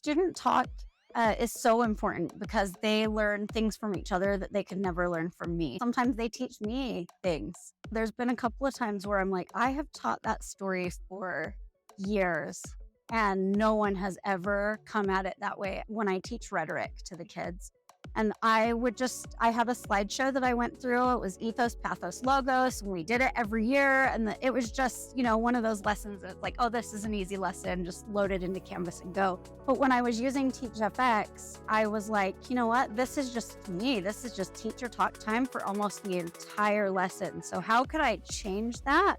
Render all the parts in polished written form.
Student talk is so important because they learn things from each other that they could never learn from me. Sometimes they teach me things. There's been a couple of times where I'm like, I have taught that story for years and no one has ever come at it that way when I teach rhetoric to the kids. And I have a slideshow that I went through. It was ethos, pathos, logos, and we did it every year. And it was just, one of those lessons that's like, oh, this is an easy lesson, just load it into Canvas and go. But when I was using TeachFX, I was like, you know what? This is just me. This is just teacher talk time for almost the entire lesson. So how could I change that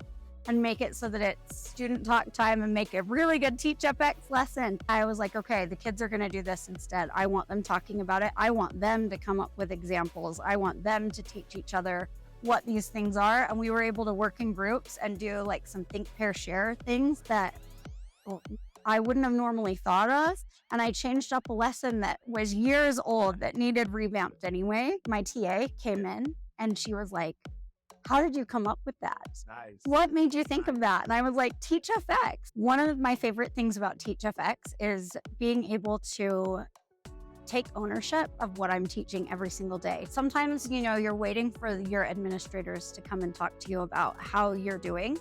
and make it so that it's student talk time and make a really good TeachFX lesson? I was like, okay, the kids are going to do this instead. I want them talking about it. I want them to come up with examples. I want them to teach each other what these things are. And we were able to work in groups and do like some think, pair, share things that I wouldn't have normally thought of. And I changed up a lesson that was years old that needed revamped anyway. My TA came in and she was like, how did you come up with that? Nice. What made you think of that? And I was like, TeachFX. One of my favorite things about TeachFX is being able to take ownership of what I'm teaching every single day. Sometimes, you're waiting for your administrators to come and talk to you about how you're doing.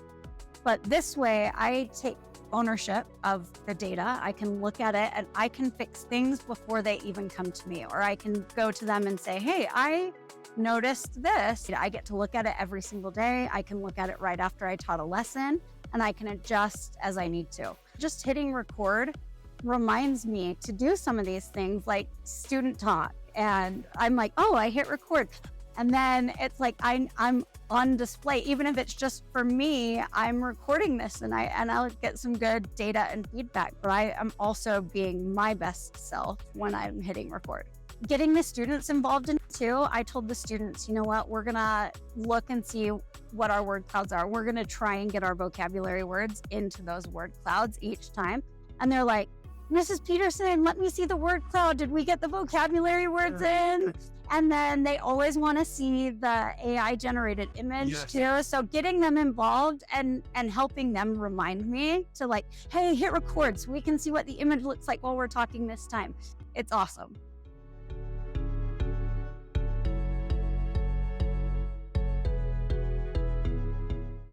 But this way, I take ownership of the data. I can look at it and I can fix things before they even come to me. Or I can go to them and say, hey, I noticed this. I get to look at it every single day. I can look at it right after I taught a lesson and I can adjust as I need to. Just hitting record reminds me to do some of these things like student talk. And I'm like, oh, I hit record. And then it's like I'm on display, even if it's just for me, I'm recording this and I'll get some good data and feedback, but I am also being my best self when I'm hitting record. Getting the students involved in it too. I told the students, you know what, we're gonna look and see what our word clouds are. We're gonna try and get our vocabulary words into those word clouds each time. And they're like, Mrs. Peterson, let me see the word cloud. Did we get the vocabulary words in? And then they always want to see the AI generated image too. So getting them involved and helping them remind me to like, hey, hit record so we can see what the image looks like while we're talking this time. It's awesome.